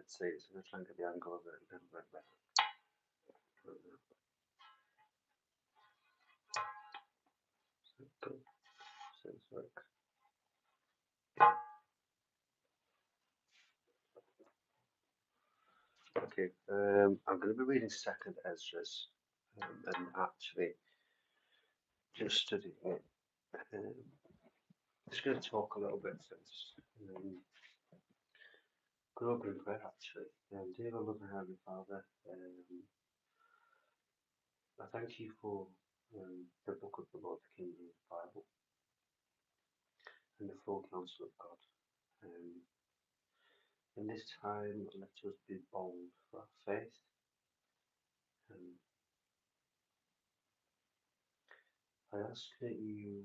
let's see. So I'm going to try and get the angle of it a little bit better. Good. So it's work. Okay, I'm going to be reading Second Esdras, and actually just studying it. Just going to talk a little bit since go up in prayer actually. Dear loving Heavenly Father, I thank you for the book of the Lord, the King James Bible, and the full counsel of God. In this time, let us be bold for our faith. I ask that you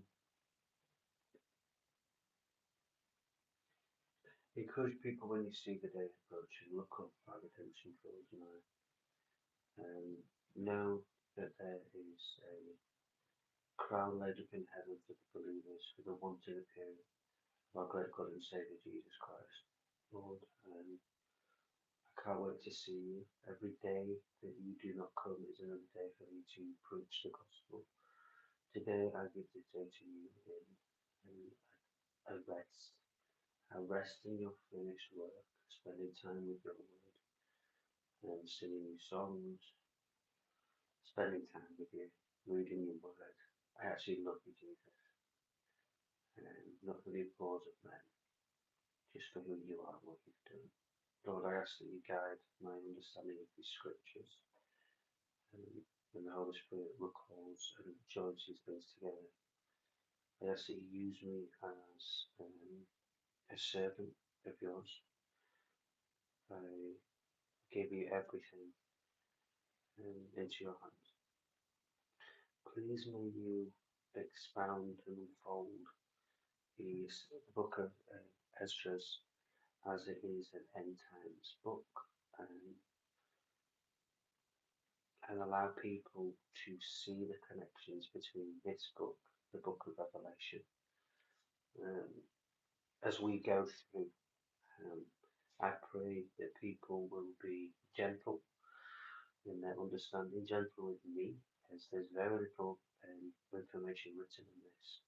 encourage people when you see the day approaching, look up, our redemption draws nigh. Know that there is a crown laid up in heaven for the believers for the one to appear of our great God and Saviour Jesus Christ. Lord, I can't wait to see you. Every day that you do not come is another day for me to preach the gospel. Today I give this day to you in a rest. A rest in your finished work, spending time with your word, and singing new songs, spending time with you, reading your word. I actually love you, Jesus. Not for the applause of men, just for who you are and what you've done. Lord, I ask that you guide my understanding of these scriptures, and the Holy Spirit recalls and joins these things together. I ask that you use me as a servant of yours. I give you everything into your hands. Please may you expound and unfold the book of Esdras as it is an end times book, and allow people to see the connections between this book, the book of Revelation. As we go through, I pray that people will be gentle in their understanding, gentle with me, as there's very little information written in this.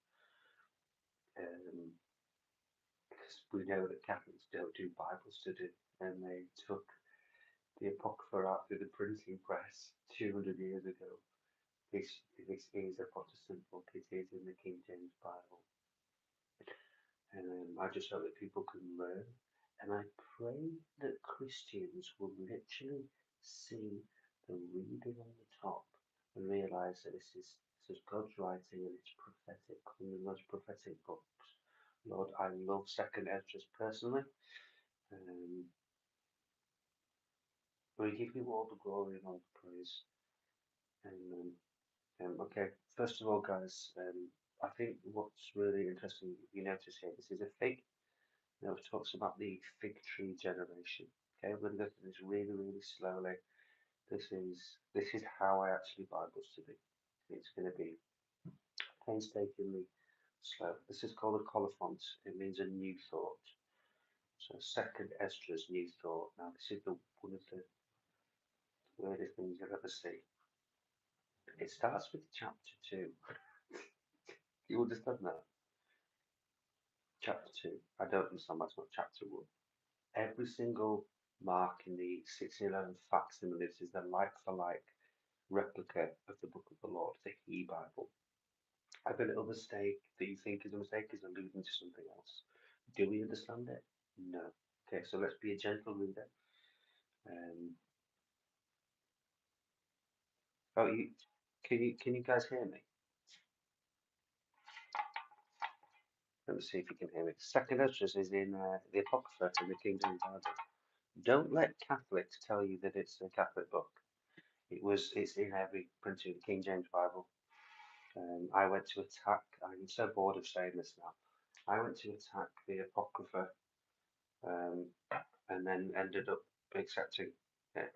Because we know that Catholics don't do Bible study, and they took the Apocrypha out through the printing press 200 years ago. This is a Protestant book, it is in the King James Bible. And I just hope that people can learn, and I pray that Christians will literally see the reading on the top and realise that this is God's writing and it's prophetic, one of the most prophetic books. Lord, I love Second Esdras personally. We give you all the glory and all the praise. Okay, first of all, guys, I think what's really interesting, you notice here, this is a fig. Now it talks about the fig tree generation. Okay, we're going to go through this really, really slowly. This is how I actually Bible study. It's going to be painstakingly slow. This is called a colophont. It means a new thought. So Second Esdras, new thought. Now this is one of the weirdest things you'll ever see. It starts with chapter 2. You understand that? Chapter 2. I don't understand why it's not chapter 1. Every single mark in the 1611 facsimile is the like-for-like replica of the Book of the Lord, the He Bible. Every little mistake that you think is a mistake is alluding to something else. Do we understand it? No. Okay, so let's be a gentle reader. Can you guys hear me? Let me see if you can hear me. Second Esdras is in the Apocrypha in the King James Bible. Don't let Catholics tell you that it's a Catholic book. It's in every printing of the King James Bible. I went to attack. I'm so bored of saying this now. I went to attack the Apocrypha, and then ended up accepting it.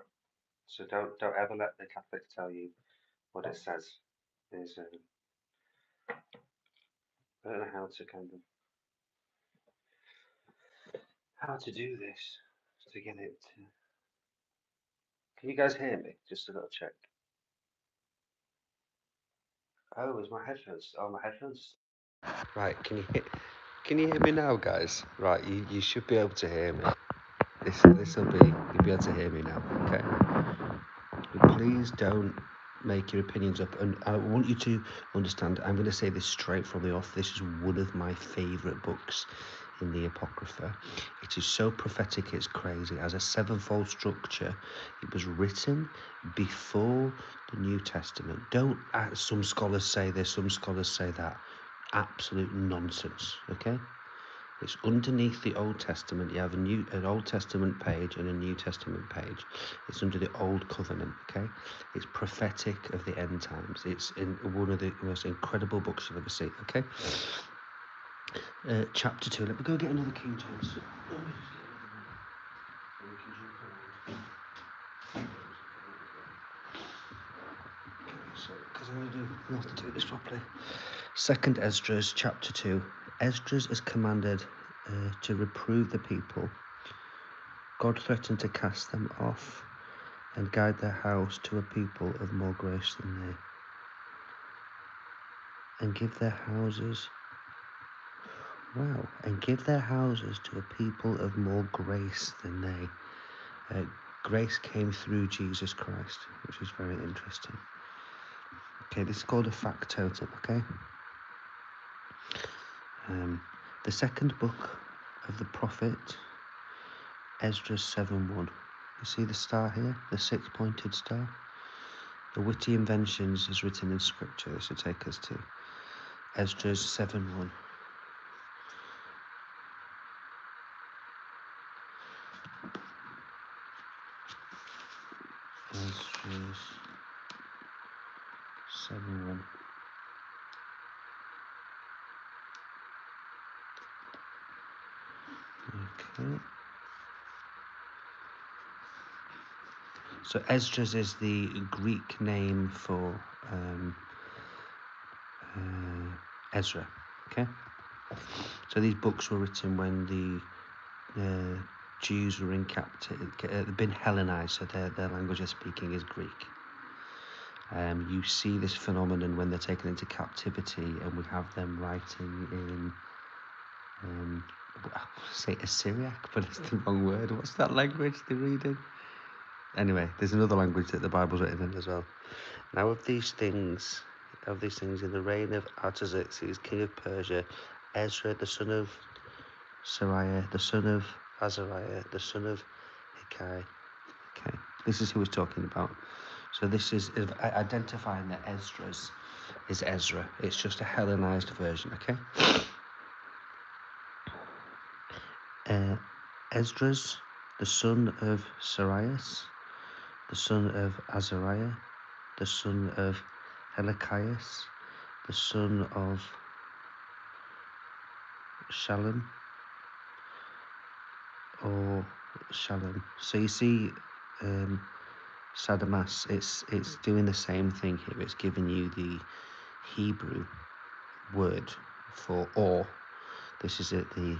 So don't ever let the Catholics tell you what it says. There's I don't know how to do this. to get it. Can you guys hear me? Just a little check. Oh, is my headphones? Oh, my headphones. Right, can you hear me now, guys? Right, you should be able to hear me. This will be, you'll be able to hear me now, okay? But please don't make your opinions up, and I want you to understand, I'm going to say this straight from the off, this is one of my favourite books in the Apocrypha. It is so prophetic, it's crazy. It has a sevenfold structure. It was written before the New Testament. Don't, some scholars say this, some scholars say that. Absolute nonsense, okay? It's underneath the Old Testament. You have an Old Testament page and a New Testament page. It's under the Old Covenant, okay? It's prophetic of the end times. It's in one of the most incredible books you've ever seen, okay? Chapter 2. Let me go get another King James. Because we have to do this properly. Second Esdras, chapter 2. Esdras is commanded to reprove the people. God threatened to cast them off and guide their house to a people of more grace than they, and give their houses, and give their houses to a people of more grace than they. Grace came through Jesus Christ, which is very interesting. Okay, this is called a factotum, okay? The second book of the prophet, Esdras 7:1. You see the star here, the six-pointed star? The witty inventions is written in scripture. This will take us to Esdras 7:1. Esdras 7:1. Okay. So Esdras is the Greek name for Ezra. Okay. So these books were written when the Jews were in captivity, been Hellenized, so their language they're speaking is Greek. You see this phenomenon when they're taken into captivity, and we have them writing in, say Assyriac, but it's the wrong word. What's that language they're reading? Anyway, there's another language that the Bible's written in as well. Now of these things in the reign of Artaxerxes, king of Persia, Ezra, the son of Sariah, the son of Azariah, the son of Hikai. Okay, this is who we're talking about. So this is identifying that Esdras is Ezra. It's just a Hellenized version, okay? Esdras, the son of Sarias, the son of Azariah, the son of Helikias, the son of Shalom, or Shalom. So you see, Sadamas, it's doing the same thing here. It's giving you the Hebrew word for or. This is the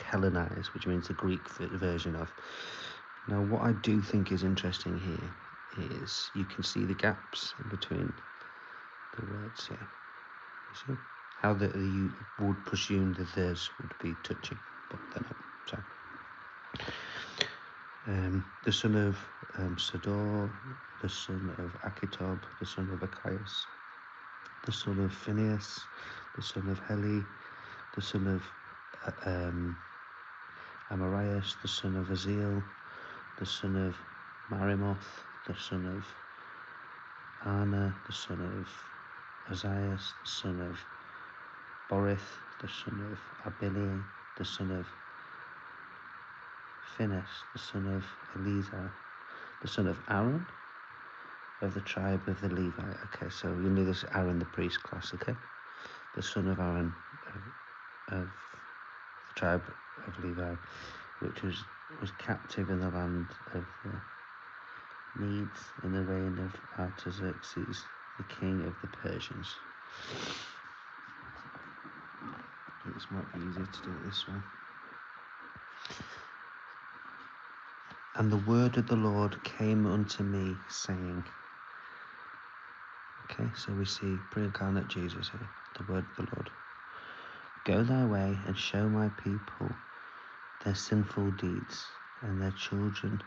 Hellenized, which means the Greek version of. Now, what I do think is interesting here is you can see the gaps in between the words here. You see how you would presume that theirs would be touching, but they're not. So. The son of Sador, the son of Achitob, the son of Achias, the son of Phinehas, the son of Heli, the son of Amarias, the son of Aziel, the son of Marimoth, the son of Anna, the son of Azias, the son of Borith, the son of Abili, the son of Phinehas, the son of Eleazar, the son of Aaron, of the tribe of the Levite. Okay, so you know this Aaron the priest class, okay? The son of Aaron of the tribe of Levi, which was captive in the land of the Medes in the reign of Artaxerxes, the king of the Persians. I think this might be easier to do it this way. And the word of the Lord came unto me, saying, okay, so we see pre-incarnate Jesus here, the word of the Lord. Go thy way and show my people their sinful deeds, and their children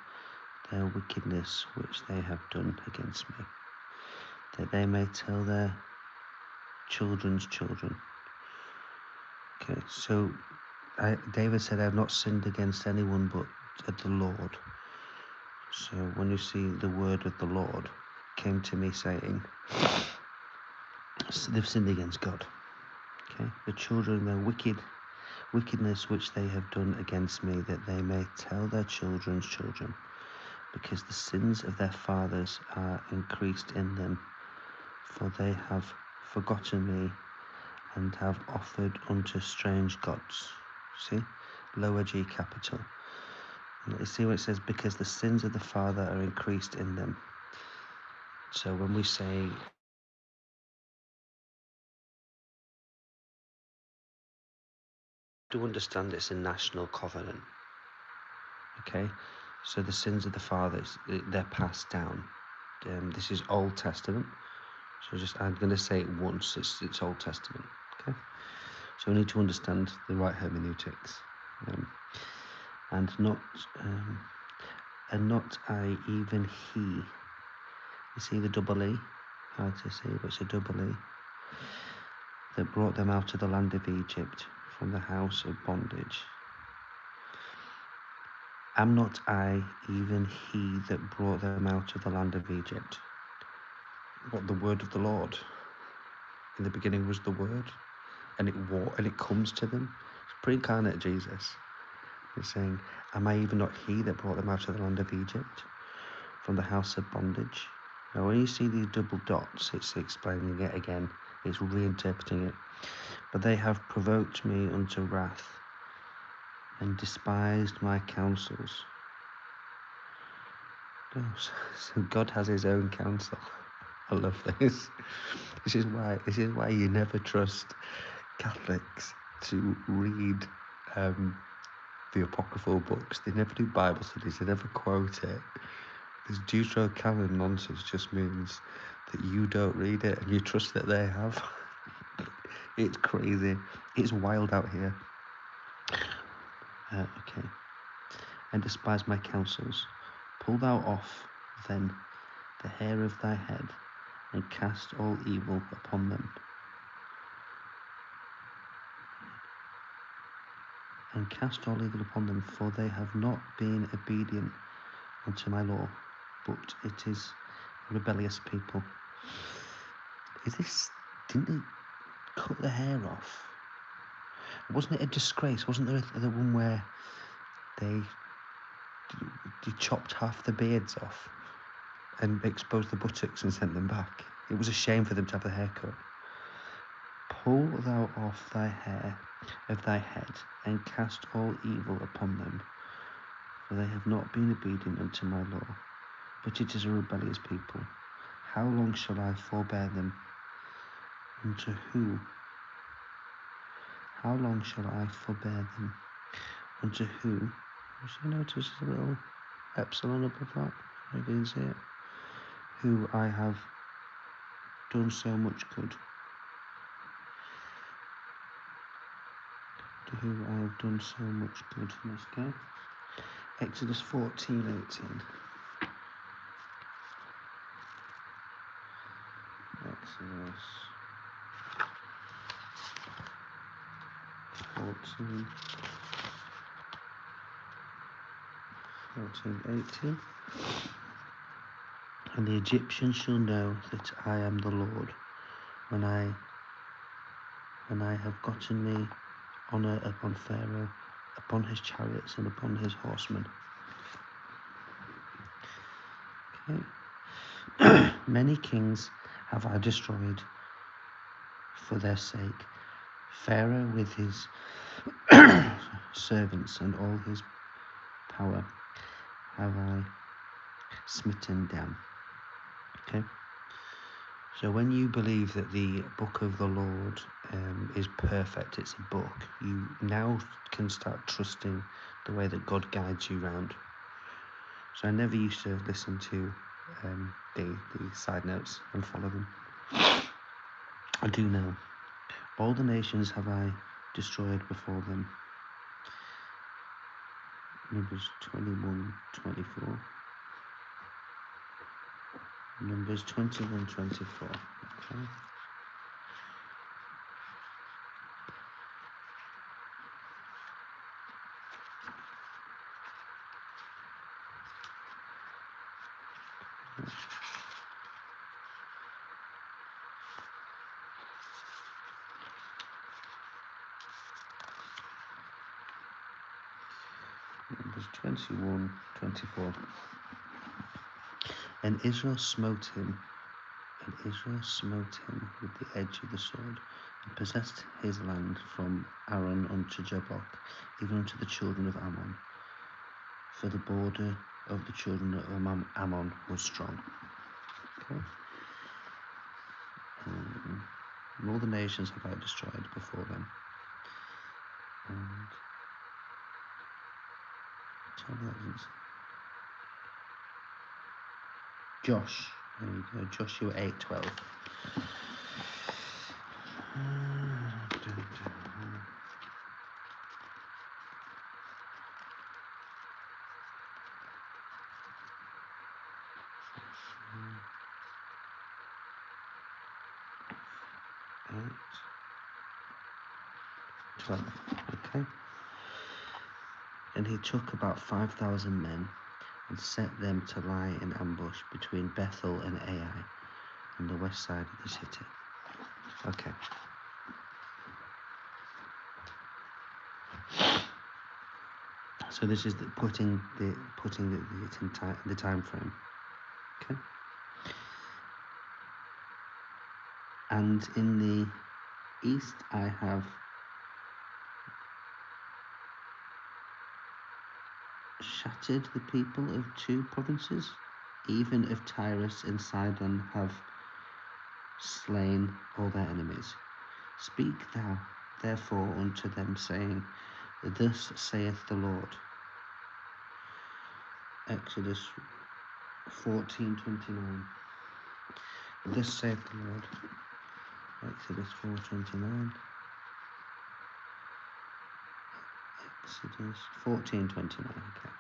their wickedness which they have done against me, that they may tell their children's children. Okay, so David said, I have not sinned against anyone but the Lord. So when you see the word of the Lord came to me saying, they've sinned against God. Okay, the children, their wickedness which they have done against me, that they may tell their children's children, because the sins of their fathers are increased in them, for they have forgotten me and have offered unto strange gods. See, lower G capital. And you see what it says, because the sins of the father are increased in them. So when we say to understand it's a national covenant, okay, so the sins of the fathers, they're passed down. This is Old Testament, so I'm going to say it once, it's Old Testament, okay, so we need to understand the right hermeneutics, and not I, even he. You see the double E, hard to see, but it's a double E, that brought them out of the land of Egypt from the house of bondage. Am not I, even he that brought them out of the land of Egypt? What, the word of the Lord? In the beginning was the word, and it comes to them. It's pre-incarnate Jesus. It's saying, am I even not he that brought them out of the land of Egypt from the house of bondage? Now when you see these double dots, it's explaining it again. It's reinterpreting it. But they have provoked me unto wrath, and despised my counsels. Oh, so God has his own counsel. I love this. This is why you never trust Catholics to read the apocryphal books. They never do Bible studies. They never quote it. This Deuterocanon nonsense just means that you don't read it and you trust that they have. It's crazy. It's wild out here. Okay. And despise my counsels. Pull thou off, then, the hair of thy head, and cast all evil upon them. And cast all evil upon them, for they have not been obedient unto my law, but it is a rebellious people. Didn't they cut the hair off? Wasn't it a disgrace? Wasn't there the one where they chopped half the beards off and exposed the buttocks and sent them back? It was a shame for them to have the haircut. Pull thou off thy hair of thy head, and cast all evil upon them, for they have not been obedient unto my law, but it is a rebellious people. How long shall I forbear them? Unto who? How long shall I forbear them? Unto who? You notice a little epsilon above that? I didn't see it. Who I have done so much good. To who I have done so much good. Let's go. Exodus 14:18. Exodus 14:18. And the Egyptians shall know that I am the Lord, when I have gotten me honour upon Pharaoh, upon his chariots, and upon his horsemen. Okay. Many kings have I destroyed for their sake. Pharaoh with his servants and all his power have I smitten down. Okay. So when you believe that the book of the Lord is perfect, it's a book, you now can start trusting the way that God guides you round. So I never used to listen to the side notes and follow them. I do now. All the nations have I destroyed before them. Numbers 21, 24. Numbers 21, 24. Okay. Numbers 21, 24. And Israel smote him with the edge of the sword, and possessed his land from Aron unto Jabbok, even unto the children of Ammon. For the border of the children of Ammon was strong. Okay. And all the nations have I destroyed before them. And tell me that doesn't say. Josh, there you go, Joshua 8:12. Eight, 12. Okay. And he took about 5,000 men and set them to lie in ambush between Bethel and Ai on the west side of the city. Okay. So this is putting it in the time frame. Okay. And in the east I have shattered the people of 2 provinces, even of Tyrus and Sidon have slain all their enemies. Speak thou therefore unto them, saying, Thus saith the Lord. Exodus 14:29. Thus saith the Lord. Exodus 4:29. Exodus 14:29. Okay.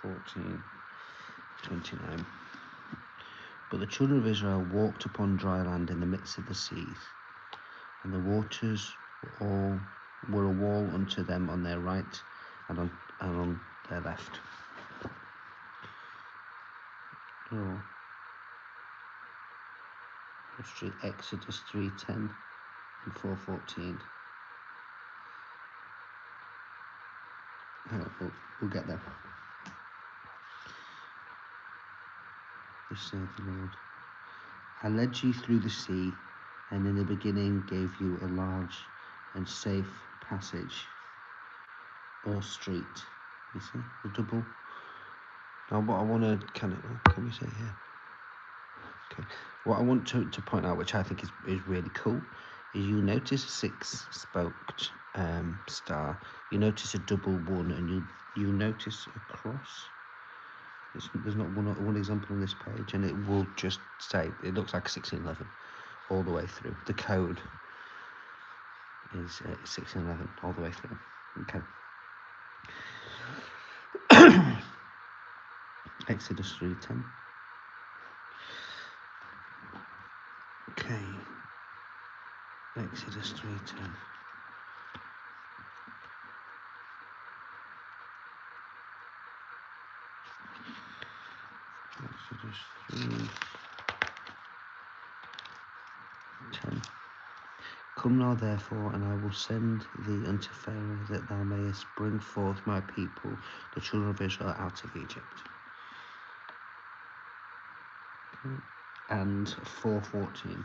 14:29. But the children of Israel walked upon dry land in the midst of the seas, and the waters were a wall unto them on their right and on their left. Oh. Exodus 3:10 and 4:14. We'll get there. Thus saith the Lord. I led you through the sea, and in the beginning gave you a large and safe passage or street. You see, the double. Now what I want to can we say here? Okay. What I want to point out, which I think is really cool, is you notice a 6-spoked star. You notice a double one, and you notice a cross. There's not one example on this page, and it will just say it looks like 1611 all the way through. The code is 1611 all the way through. Okay. Exodus 3:10. Okay. Exodus 3:10. Exodus 3:10. Come now therefore, and I will send thee unto Pharaoh, that thou mayest bring forth my people, the children of Israel, out of Egypt. Okay. And 4:14.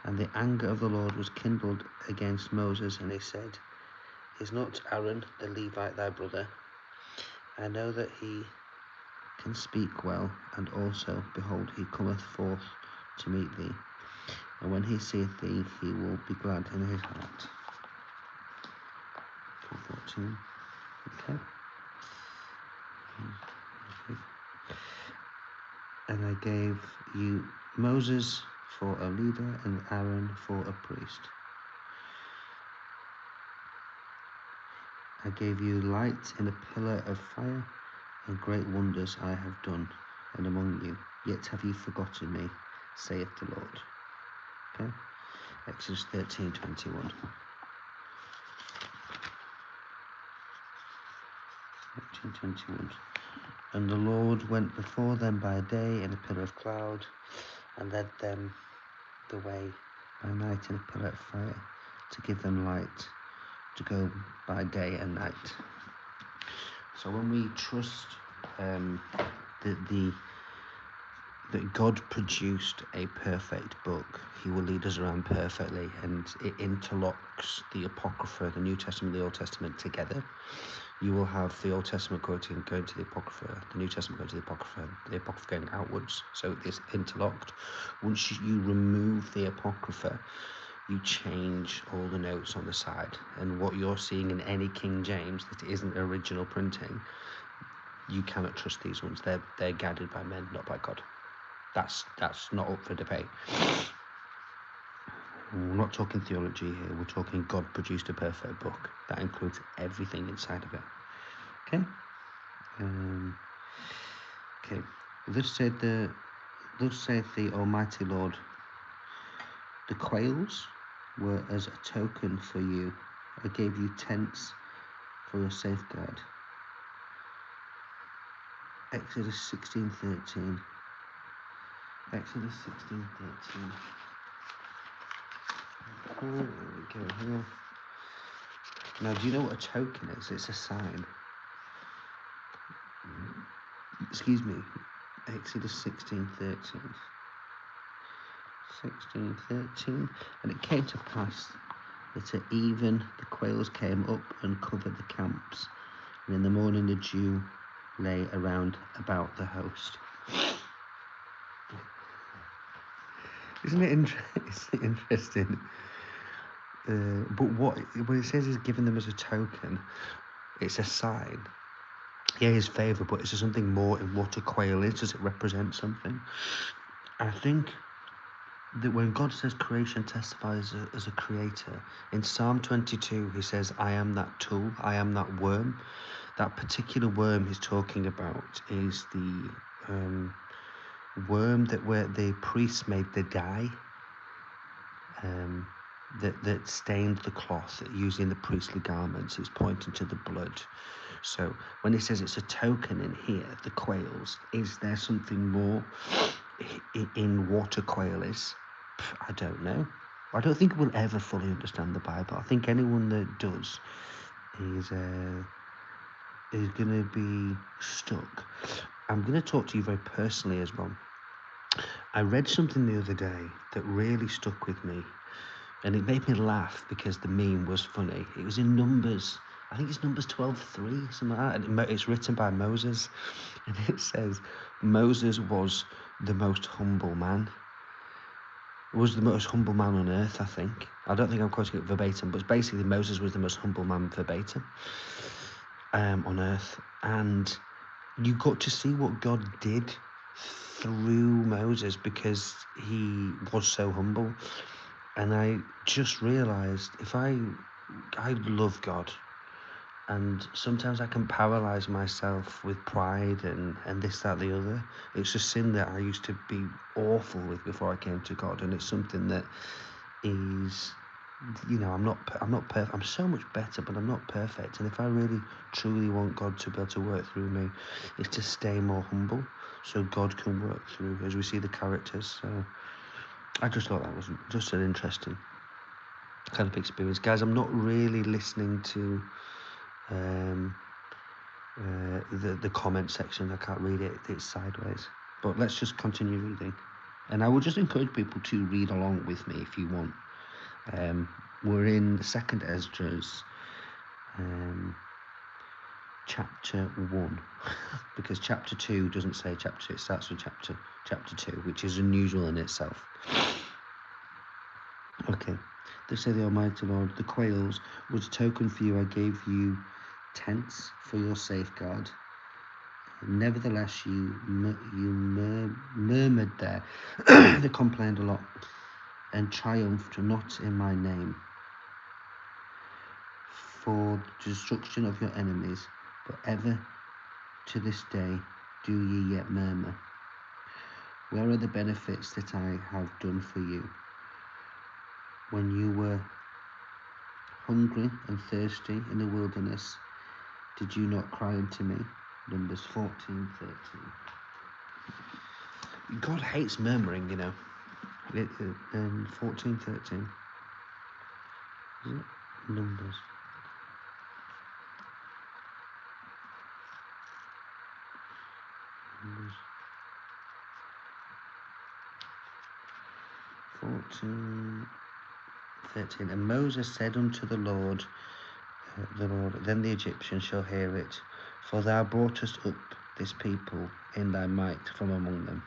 And the anger of the Lord was kindled against Moses, and he said, Is not Aaron the Levite thy brother? I know that he can speak well, and also, behold, he cometh forth to meet thee. And when he seeth thee, he will be glad in his heart. 14. Okay. And I gave you Moses for a leader and Aaron for a priest. I gave you light in a pillar of fire, and great wonders I have done and among you. Yet have you forgotten me, saith the Lord. Okay? Exodus 13:21. 13:21. And the Lord went before them by day in a pillar of cloud, and led them the way by night in a pillar of fire, to give them light, to go by day and night. So when we trust that God produced a perfect book, he will lead us around perfectly, and it interlocks the Apocrypha, the New Testament, the Old Testament together. You will have the Old Testament going to the Apocrypha, the New Testament going to the Apocrypha going outwards, so it's interlocked. Once you remove the Apocrypha, you change all the notes on the side, and what you're seeing in any King James that isn't original printing, you cannot trust these ones. They're guided by men, not by God. That's not up for debate. We're not talking theology here. We're talking God produced a perfect book that includes everything inside of it. Okay. Okay. Thus saith the Almighty Lord, the quails were as a token for you. I gave you tents for a safeguard. Exodus 16:13. Exodus 16:13. There we go here. Now, do you know what a token is? It's a sign. Excuse me. Exodus 16:13. 16:13. And it came to pass that at even the quails came up and covered the camps, and in the morning the dew lay around about the host. Isn't it interesting? But what it says is giving them as a token, it's a sign. Yeah, his favour, but is there something more in what a quail is? Does it represent something? I think that when God says creation testifies as a creator, in Psalm 22 he says, I am that tool, I am that worm. That particular worm he's talking about is the worm where the priests made the dye that stained the cloth using the priestly garments. It's pointing to the blood. So when he says it's a token in here, the quails, is there something more in what a quail is? I don't know. I don't think we'll ever fully understand the Bible. I think anyone that does is going to be stuck. I'm going to talk to you very personally as well. I read something the other day that really stuck with me, and it made me laugh because the meme was funny. It was in Numbers. I think it's Numbers 12:3, something like that. And it's written by Moses, and it says Moses was the most humble man. Was the most humble man on earth, I think. I don't think I'm quoting it verbatim, but basically Moses was the most humble man verbatim on earth. And you got to see what God did through Moses because he was so humble. And I just realised I love God, and sometimes I can paralyse myself with pride and this, that, the other. It's a sin that I used to be awful with before I came to God, and it's something that is, I'm not perfect. I'm so much better, but I'm not perfect. And if I really truly want God to be able to work through me, it's to stay more humble so God can work through as we see the characters. So I just thought that was just an interesting kind of experience. Guys, I'm not really listening to the comment section. I can't read it. It's sideways. But let's just continue reading. And I would just encourage people to read along with me if you want. We're in the second Esdras, chapter 1, because chapter 2 doesn't say chapter 2, it starts with chapter 2, which is unusual in itself. Okay. Thus say the Almighty Lord, the quails was a token for you. I gave you tents for your safeguard. Nevertheless, murmured there. They complained a lot and triumphed not in my name. For the destruction of your enemies, but ever to this day do ye yet murmur. Where are the benefits that I have done for you? When you were hungry and thirsty in the wilderness, did you not cry unto me? Numbers 14:13. God hates murmuring, you know. In 14:13, isn't it? Numbers. Numbers 14:13. And Moses said unto the Lord, then the Egyptians shall hear it, for thou broughtest up this people in thy might from among them.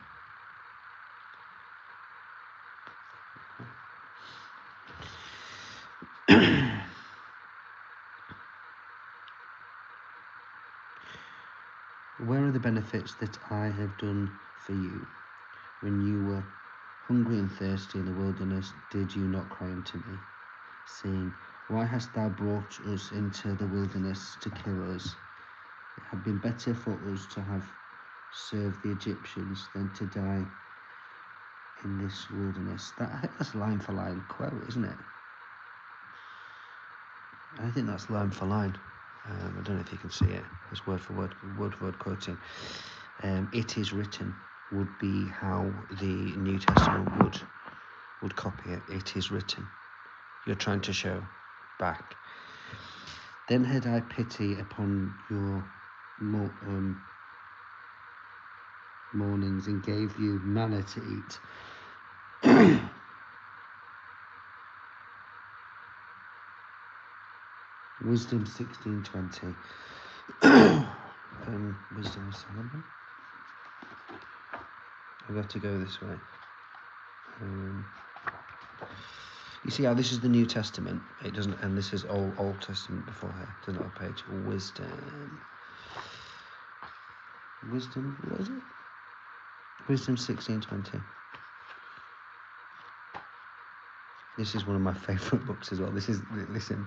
Where are the benefits that I have done for you? When you were hungry and thirsty in the wilderness, did you not cry unto me, saying, why hast thou brought us into the wilderness to kill us? It had been better for us to have served the Egyptians than to die in this wilderness. I think that's line for line quote, isn't it? I think that's line for line. I don't know if you can see it. It's word for word quoting. It is written would be how the New Testament would copy it. It is written. You're trying to show back. Then had I pity upon your mornings and gave you manna to eat. Wisdom 16:20. Wisdom of Solomon. I've got to go this way. You see how this is the New Testament? It doesn't, and this is Old Testament before here. It doesn't have a page. Wisdom. What is it? Wisdom 16:20. This is one of my favourite books as well. Listen.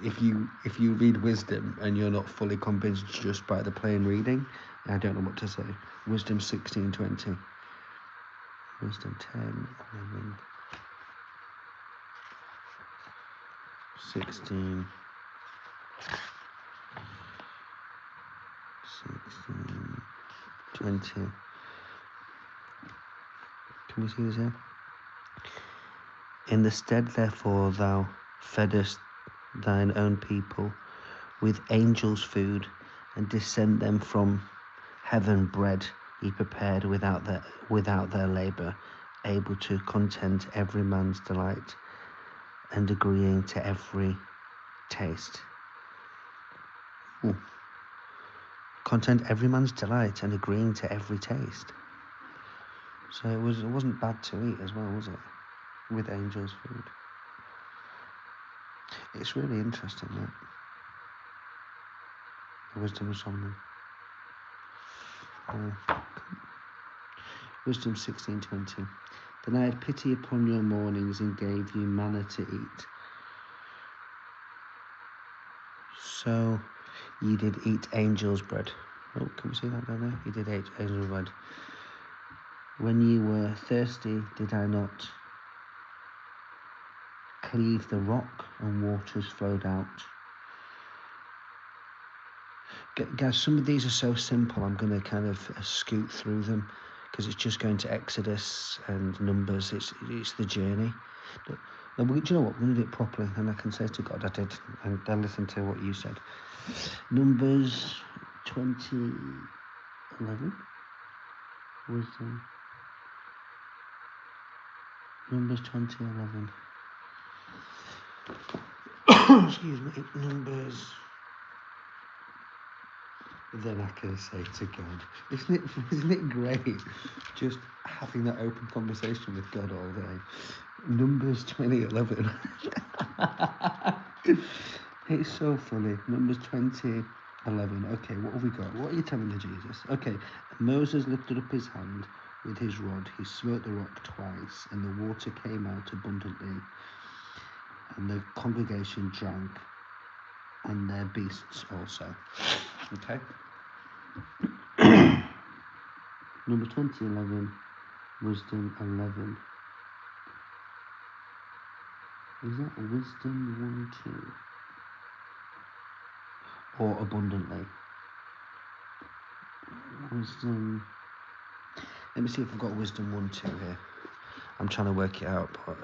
If you read Wisdom and you're not fully convinced just by the plain reading, I don't know what to say. Wisdom 16:20. Wisdom 10, 11, 16, 20. Can we see this here? In the stead, therefore, thou feddest thine own people with angels' food, and didst send them from heaven bread ye prepared without their labour, able to content every man's delight, and agreeing to every taste. Ooh. Content every man's delight and agreeing to every taste. So it wasn't bad to eat as well, was it? With angels' food. It's really interesting, that. The Wisdom of Solomon. Wisdom 16:20. Then I had pity upon your mornings and gave you manna to eat. So ye did eat angels' bread. Oh, can we see that down there? You did eat angels' bread. When ye were thirsty, did I not cleave the rock and waters flowed out? Guys, some of these are so simple, I'm going to kind of scoot through them because it's just going to Exodus and Numbers. It's the journey. Do you know what? We're going to do it properly, and I can say to God, I did, and I listened to what you said. Numbers 20:11. Wisdom. Numbers 20:11. Excuse me. Numbers. Then I can say to God, isn't it great just having that open conversation with God all day? Numbers 20:11. It's so funny. Numbers 20:11. Okay, what have we got? What are you telling me, Jesus? Okay, Moses lifted up his hand with his rod. He smote the rock twice, and the water came out abundantly, and the congregation drank, and their beasts also. Okay. Number 20:11, wisdom 11. Is that wisdom 1, 2? Or abundantly? Wisdom. Let me see if I've got wisdom 1, 2 here. I'm trying to work it out, but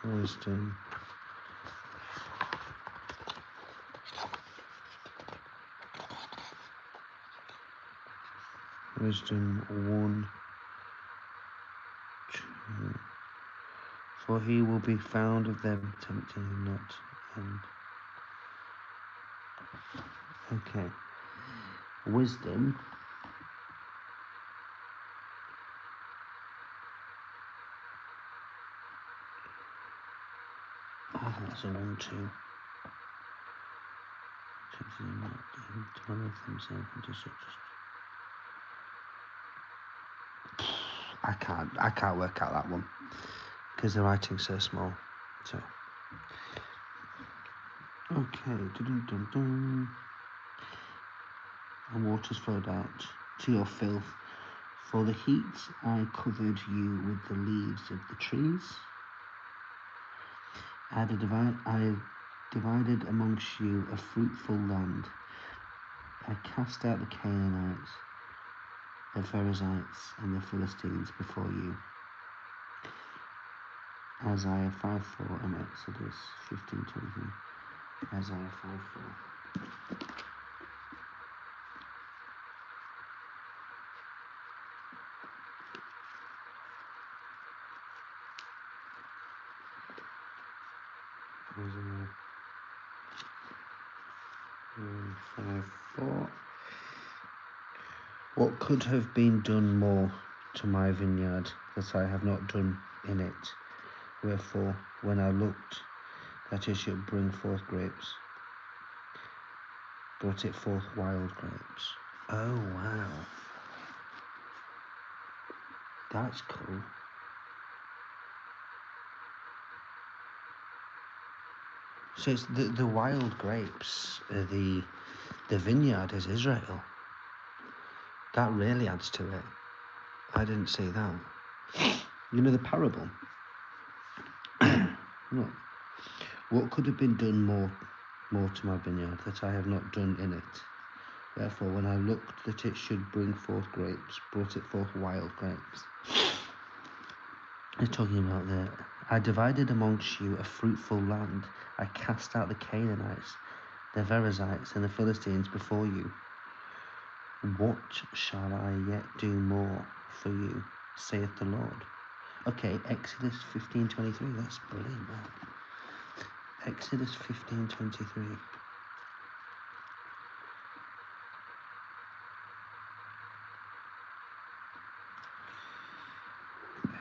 wisdom. Wisdom 1, 2. For he will be found of them, tempting him not. Okay. Wisdom. Oh, that's a 1, 2. Tempting him not, him dwelleth himself into such. I can't work out that one because the writing's so small. So. Okay. Dun-dun-dun-dun. And waters flowed out to your filth. For the heat I covered you with the leaves of the trees. I divided amongst you a fruitful land. I cast out the Canaanites, the Perizzites, and the Philistines before you. Isaiah 5:4 and Exodus 15:23. Isaiah 5:4. Isaiah 5:4. What could have been done more to my vineyard that I have not done in it? Wherefore, when I looked that it should bring forth grapes, brought it forth wild grapes. Oh, wow. That's cool. So it's the wild grapes, the vineyard is Israel. That really adds to it. I didn't see that. You know the parable? Look. What could have been done more to my vineyard that I have not done in it? Wherefore, when I looked that it should bring forth grapes, brought it forth wild grapes. He's talking about that. I divided amongst you a fruitful land. I cast out the Canaanites, the Perizzites, and the Philistines before you. What shall I yet do more for you, saith the Lord? Okay, Exodus 15:23. That's brilliant, man. Exodus 15:23.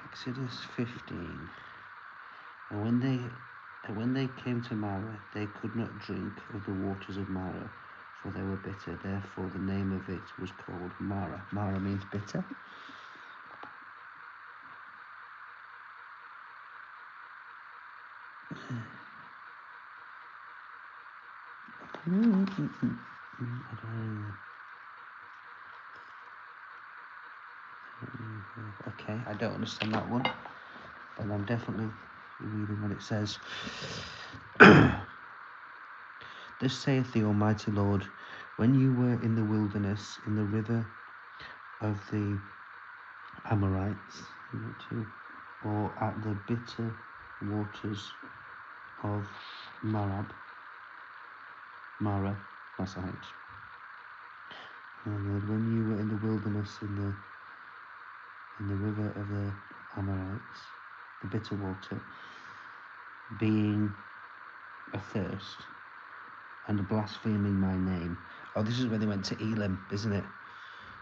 Exodus 15. And when they came to Marah, they could not drink of the waters of Marah, for they were bitter. Therefore the name of it was called Marah. Marah means bitter. Okay, I don't understand that one, but I'm definitely reading what it says. This saith the Almighty Lord, when you were in the wilderness, in the river of the Amorites, or at the bitter waters of Marah, that's right. And when you were in the wilderness, in the river of the Amorites, the bitter water, being athirst, and blaspheming my name. Oh, this is when they went to Elim, isn't it?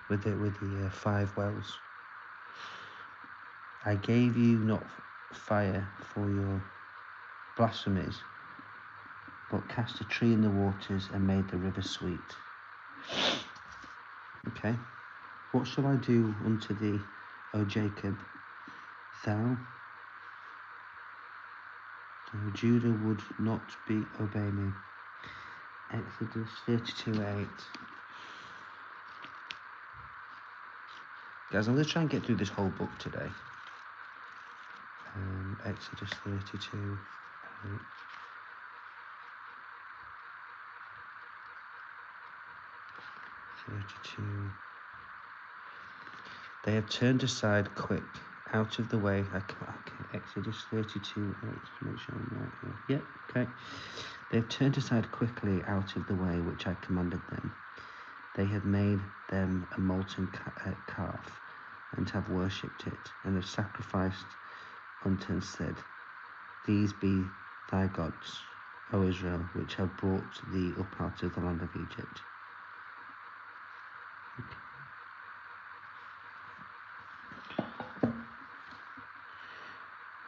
with the 5 wells. I gave you not fire for your blasphemies, but cast a tree in the waters and made the river sweet. Okay. What shall I do unto thee, O Jacob? Thou, Judah would not obey me. Exodus 32:8. Guys, I'm going to try and get through this whole book today. Exodus 32:8. 32. They have turned aside quick, out of the way. Okay, Exodus 32:8. Make sure I'm right here. Yep, okay. They have turned aside quickly out of the way which I commanded them. They have made them a molten calf, and have worshipped it, and have sacrificed unto and said, These be thy gods, O Israel, which have brought thee up out of the land of Egypt.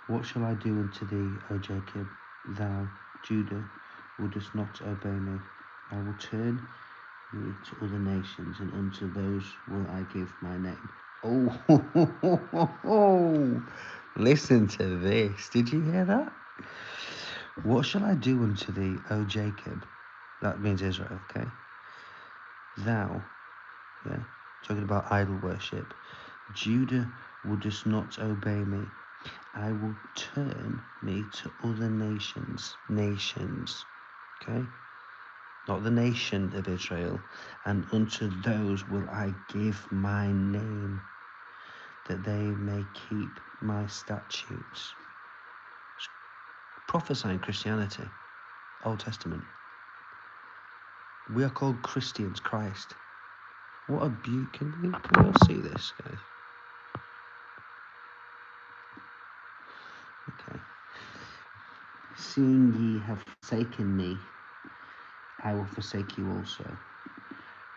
What shall I do unto thee, O Jacob? Thou, Judah, wouldest not obey me. I will turn me to other nations, and unto those will I give my name. Oh, listen to this. Did you hear that? What shall I do unto thee, O Jacob? That means Israel, okay? Thou, yeah, talking about idol worship. Judah wouldest not obey me. I will turn me to other nations, okay? Not the nation of Israel, and unto those will I give my name, that they may keep my statutes. Prophesying Christianity, Old Testament. We are called Christians, Christ. What a beauty. Can we all see this, guys? Okay. Seeing ye have forsaken me, I will forsake you also.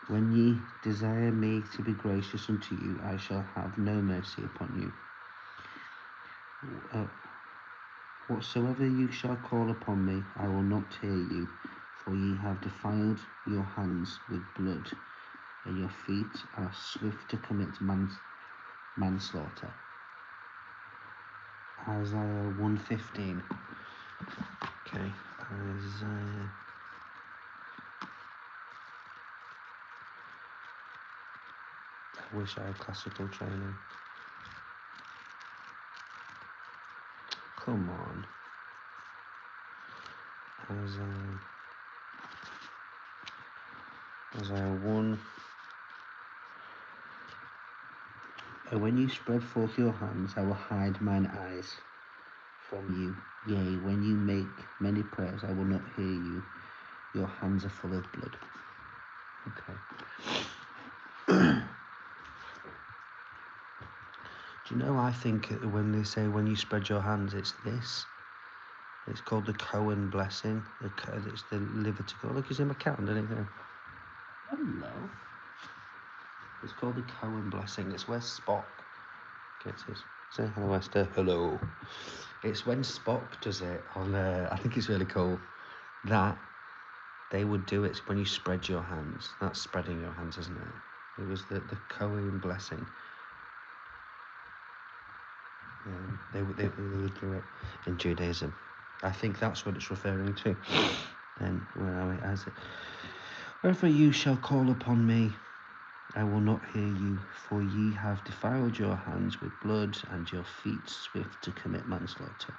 When ye desire me to be gracious unto you, I shall have no mercy upon you. Whatsoever you shall call upon me, I will not hear you, for ye have defiled your hands with blood, and your feet are swift to commit manslaughter. Isaiah 1:15. Okay, Isaiah. I wish I had classical training. Come on. Isaiah 1. And when you spread forth your hands, I will hide mine eyes from you. Yea, when you make many prayers, I will not hear you. Your hands are full of blood. Okay. Do you know, I think when they say when you spread your hands, it's this. It's called the Cohen blessing. It's the Levitical. Look, he's in my cat underneath there. Hello. It's called the Cohen blessing. It's where Spock gets his. Say hello, Esther. Hello. It's when Spock does it on. I think it's really cool. That they would do it when you spread your hands. That's spreading your hands, isn't it? It was the Cohen blessing. They would do it in Judaism. I think that's what it's referring to. Then where are we? As it, wherefore you shall call upon me, I will not hear you, for ye have defiled your hands with blood, and your feet swift to commit manslaughter.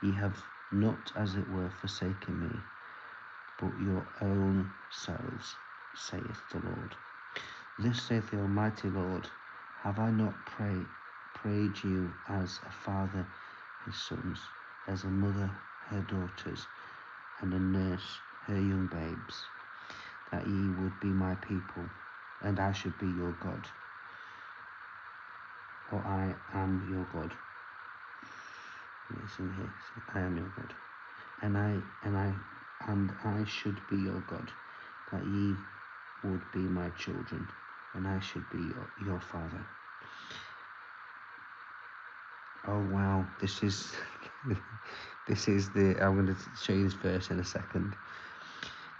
Ye have not, as it were, forsaken me, but your own selves, saith the Lord. This saith the Almighty Lord, have I not prayed you as a father his sons, as a mother her daughters, and a nurse her young babes, that ye would be my people, and I should be your God, or I am your God. Listen here, I am your God, and I should be your God, that ye would be my children. and I should be your father. Oh wow, this is I'm going to show you this verse in a second.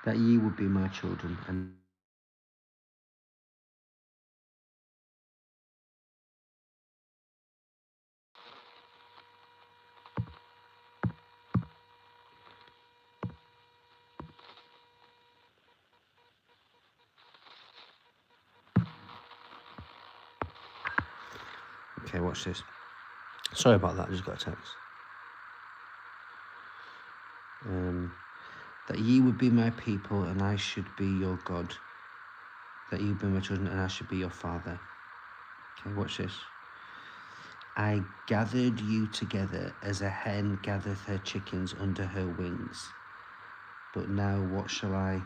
That ye would be my children, and okay, watch this. Sorry about that, I just got a text. That ye would be my people, and I should be your God. That ye would be my children, and I should be your father. Okay, watch this. I gathered you together as a hen gathereth her chickens under her wings. But now what shall I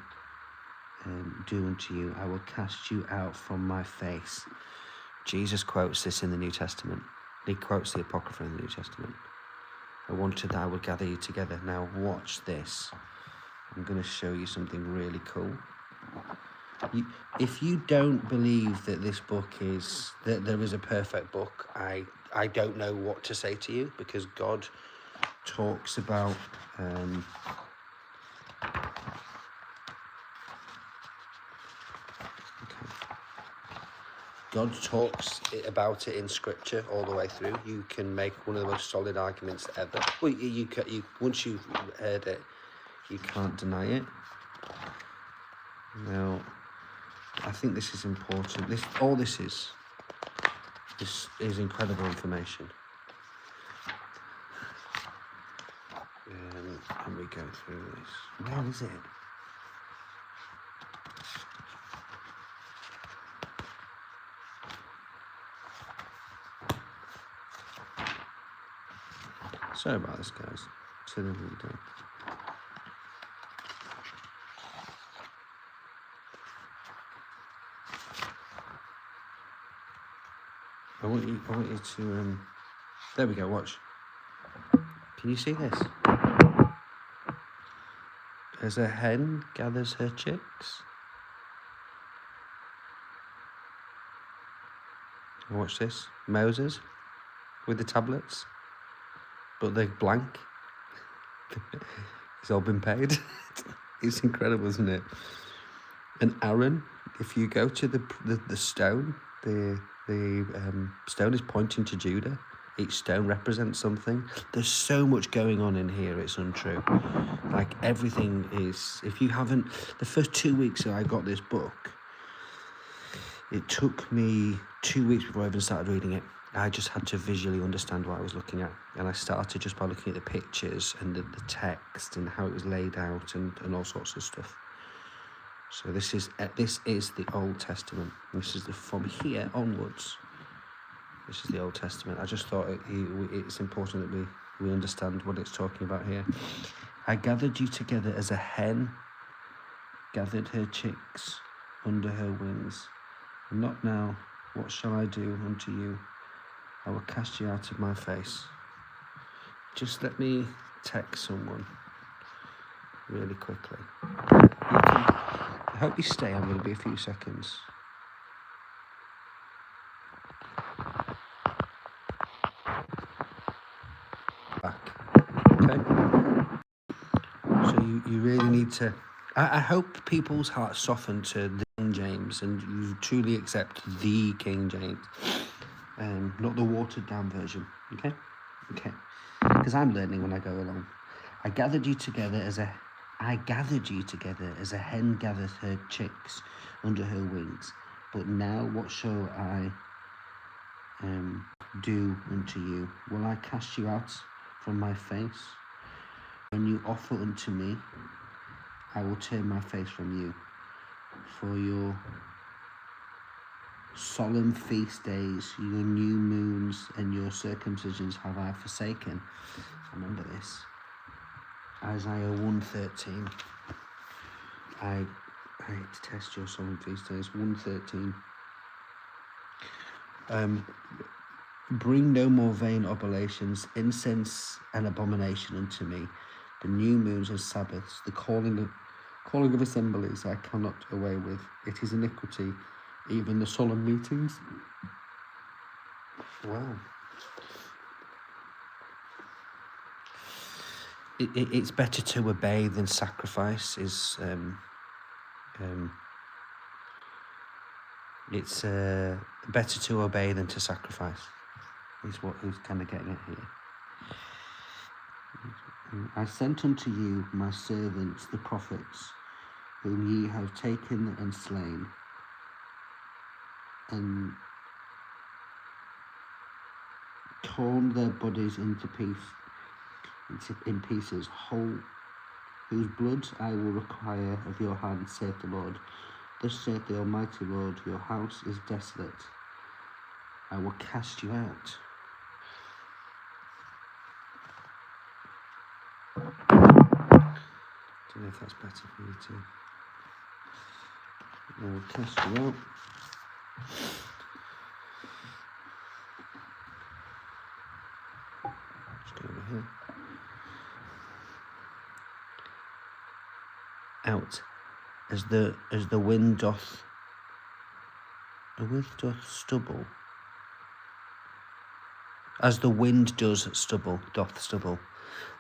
do unto you? I will cast you out from my face. Jesus quotes this in the New Testament. He quotes the Apocrypha in the New Testament. I wanted that I would gather you together. Now watch this. I'm going to show you something really cool. If you don't believe that this book that there is a perfect book, I don't know what to say to you, because God talks about God talks about it in Scripture all the way through. You can make one of the most solid arguments ever. Well, you once you've heard it, you can't deny it. Now, I think this is important. This is incredible information. Let me go through this. Where is it? Sorry about this, guys. It's a lovely day. I want you to there we go, watch. Can you see this? As a hen gathers her chicks. And watch this. Moses with the tablets, but they're blank. It's all been paid. It's incredible, isn't it? And Aaron, if you go to the stone, the stone is pointing to Judah. Each stone represents something. There's so much going on in here, it's untrue. Like, everything is, if you haven't, the first 2 weeks that I got this book, it took me 2 weeks before I even started reading it. I just had to visually understand what I was looking at. And I started just by looking at the pictures and the text and how it was laid out and all sorts of stuff. So this is the Old Testament. This is from here onwards. This is the Old Testament. I just thought it's important that we understand what it's talking about here. I gathered you together as a hen gathered her chicks under her wings. And not now, what shall I do unto you? I will cast you out of my face. Just let me text someone really quickly. I hope you stay. I'm going to be a few seconds. Back. Okay. So you really need to. I hope people's hearts soften to the King James and you truly accept the King James, not the watered down version. Okay. Because I'm learning when I go along. I gathered you together as a hen gathereth her chicks under her wings. But now what shall I do unto you? Will I cast you out from my face? When you offer unto me, I will turn my face from you. For your solemn feast days, your new moons, and your circumcisions have I forsaken. Remember this. Isaiah 1:13. I hate to test your solemn feast days. 1:13. Bring no more vain oblations, incense and abomination unto me. The new moons and Sabbaths, the calling of assemblies I cannot away with. It is iniquity Even the solemn meetings. Wow. It's better to obey than sacrifice. It's better to obey than to sacrifice. Is what he's kind of getting at here. I sent unto you my servants, the prophets, whom ye have taken and slain, and torn their bodies in pieces, whole, whose blood I will require of your hand, saith the Lord. Thus saith the Almighty Lord, your house is desolate. I will cast you out. I don't know if that's better for you too. I will cast you out. Just go over here. Out, as the wind doth. The wind doth stubble. As the wind doth stubble,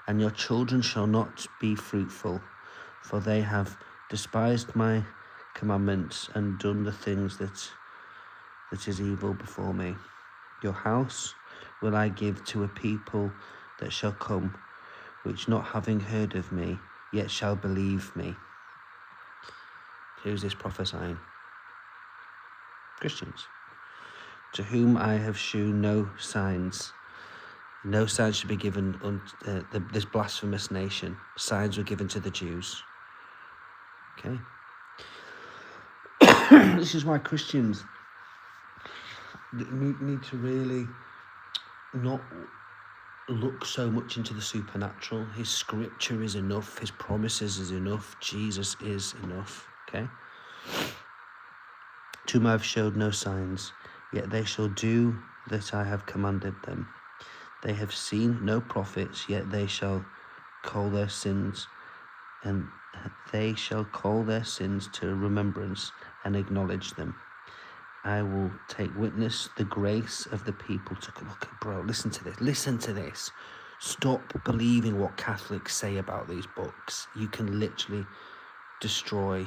and your children shall not be fruitful, for they have despised my commandments and done the things that is evil before me. Your house will I give to a people that shall come, which not having heard of me, yet shall believe me. Who's this prophesying? Christians, to whom I have shewn no signs. No signs should be given this blasphemous nation. Signs were given to the Jews. Okay. This is why Christians need to really not look so much into the supernatural. His scripture is enough. His promises is enough. Jesus is enough. Okay. To whom I have showed no signs, yet they shall do that I have commanded them. They have seen no prophets, yet they shall call their sins, and they shall call their sins to remembrance and acknowledge them. I will take witness the grace of the people to come. Look, bro, listen to this. Stop believing what Catholics say about these books. You can literally destroy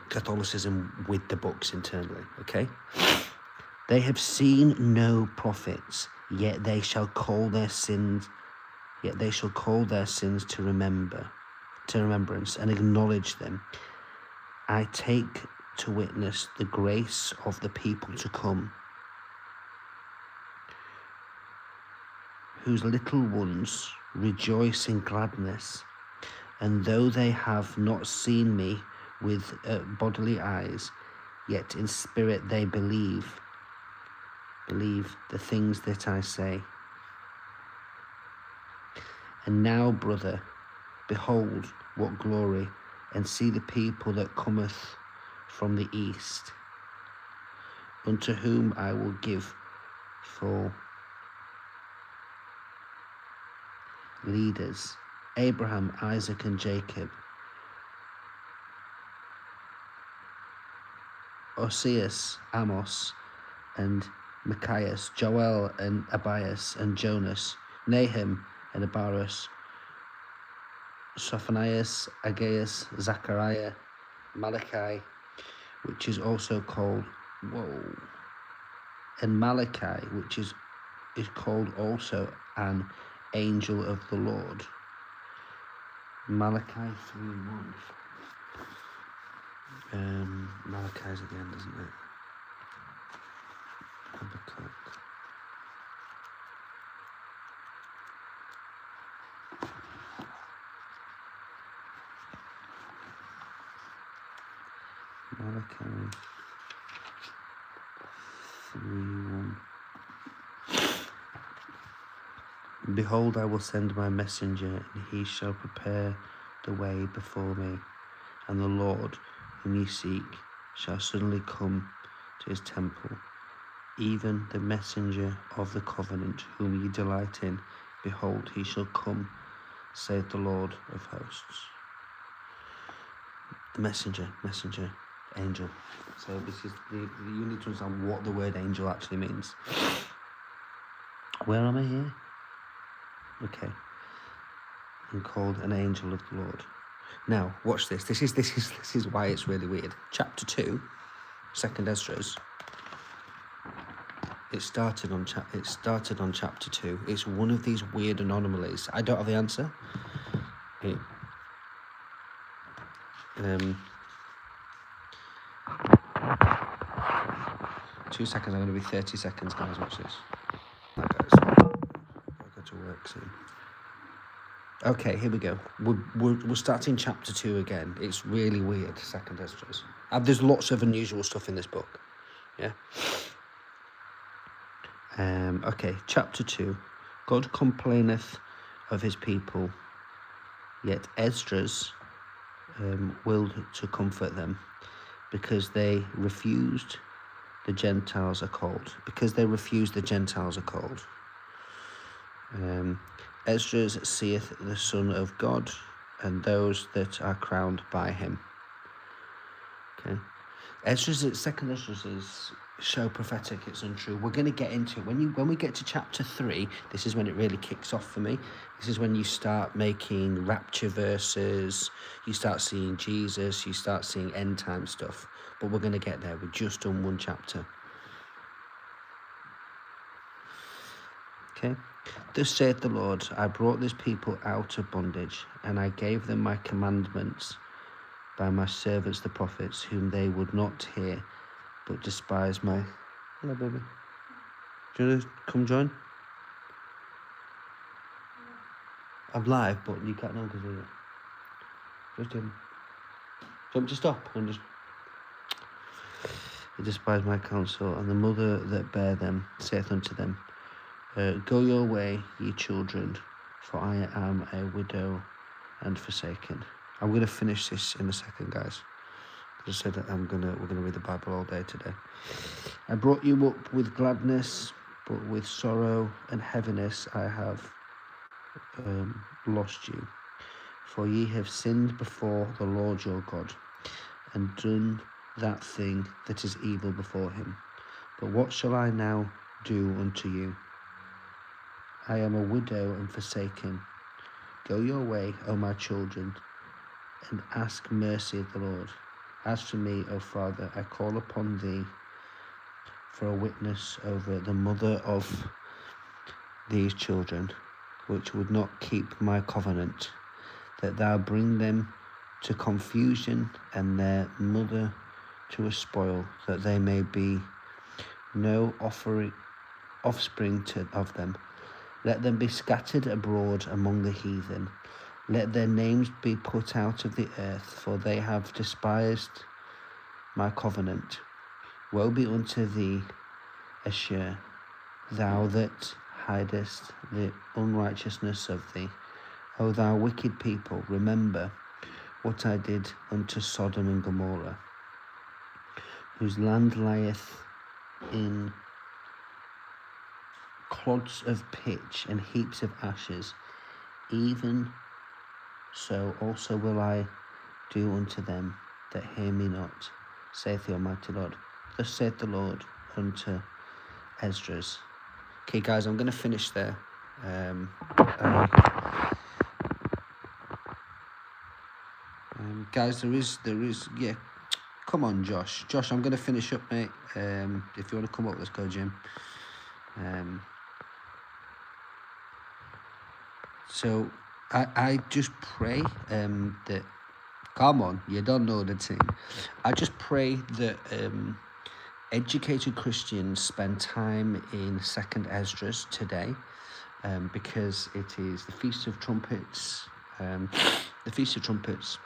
Catholicism with the books internally, okay? They have seen no prophets, yet they shall call their sins to remembrance and acknowledge them. I take to witness the grace of the people to come, whose little ones rejoice in gladness, and though they have not seen me with bodily eyes, yet in spirit they believe the things that I say. And now, brother, behold what glory, and see the people that cometh from the east, unto whom I will give for leaders Abraham, Isaac, and Jacob. Oseas, Amos, and Micaias, Joel, and Abias, and Jonas, Nahum, and Abarus, Sophonias, Aggeus, Zechariah, Malachi, which is also called, and Malachi, which is called also an angel of the Lord. Malachi 3:1. Malachi's at the end, isn't it? Habakkuk. Malachi 3:1. Behold, I will send my messenger, and he shall prepare the way before me. And the Lord, whom ye seek, shall suddenly come to his temple, even the messenger of the covenant, whom ye delight in. Behold, he shall come, saith the Lord of hosts. The messenger. angel. So this is you need to understand what the word angel actually means. Where am I here? Okay. And called an angel of the Lord. Now, watch this. This is why it's really weird. Chapter 2, 2nd Esdras. It started on chapter 2. It's one of these weird anomalies. I don't have the answer. 2 seconds. I'm going to be 30 seconds, guys. Watch this. Right, guys. I've got to work soon. Okay, here we go. We're starting chapter 2 again. It's really weird, 2nd Esdras. There's lots of unusual stuff in this book. Yeah. Okay, chapter 2. God complaineth of his people, yet Esdras willed to comfort them, because they refused the Gentiles are called. Because they refused the Gentiles are called. Esdras seeth the Son of God, and those that are crowned by him. Okay. Second Esdras is so prophetic, it's untrue. We're going to get into it. When we get to chapter 3, this is when it really kicks off for me. This is when you start making rapture verses, you start seeing Jesus, you start seeing end time stuff. But we're going to get there. We've just done one chapter. Okay. Thus saith the Lord, I brought this people out of bondage, and I gave them my commandments by my servants the prophets, whom they would not hear, but despise my... Hello, baby. Do you want to come join? I'm live, but you can't know because of it. Just him. Do you want me to stop? And just... They despise my counsel, and the mother that bare them saith unto them, Go your way, ye children, for I am a widow and forsaken. I'm going to finish this in a second, guys. I said that we're going to read the Bible all day today. I brought you up with gladness, but with sorrow and heaviness I have lost you. For ye have sinned before the Lord your God, and done that thing that is evil before him. But what shall I now do unto you? I am a widow and forsaken. Go your way, O my children, and ask mercy of the Lord. As for me, O Father, I call upon thee for a witness over the mother of these children, which would not keep my covenant, that thou bring them to confusion and their mother to a spoil, that they may be no offspring of them. Let them be scattered abroad among the heathen. Let their names be put out of the earth, for they have despised my covenant. Woe be unto thee, Asher, thou that hidest the unrighteousness of thee. O thou wicked people, remember what I did unto Sodom and Gomorrah, whose land lieth in clods of pitch and heaps of ashes. Even so also will I do unto them that hear me not, saith the Almighty Lord. Thus saith the Lord unto Esdras. Okay, guys, I'm going to finish there. Guys, there is, yeah. Come on, Josh. Josh, I'm going to finish up, mate. If you want to come up, let's go, Jim. So I just pray that, come on, you don't know the thing. I just pray that educated Christians spend time in 2nd Esdras today, because it is the Feast of Trumpets. The Feast of Trumpets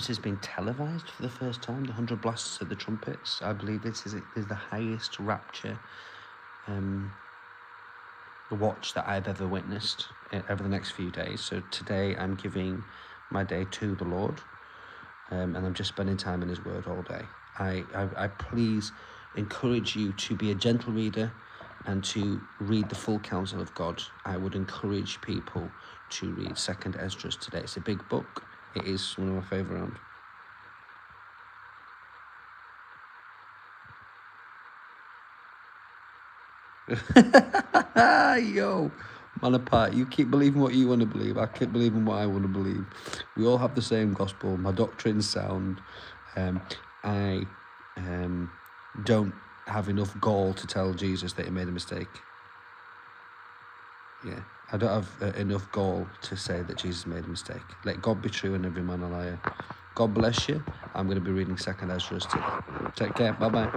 has been televised for the first time. The 100 blasts of the trumpets. I believe this is the highest rapture watch that I've ever witnessed over the next few days. So today I'm giving my day to the Lord, and I'm just spending time in his word all day. I please encourage you to be a gentle reader and to read the full counsel of God. I would encourage people to read 2nd Esdras today. It's a big book. It is one of my favourite ones. Yo, man apart. You keep believing what you want to believe. I keep believing what I want to believe. We all have the same gospel. My doctrine's sound. I don't have enough gall to tell Jesus that he made a mistake. Yeah, I don't have enough gall to say that Jesus made a mistake. Let God be true and every man a liar. God bless you. I'm going to be reading 2nd Esdras today. Take care. Bye-bye.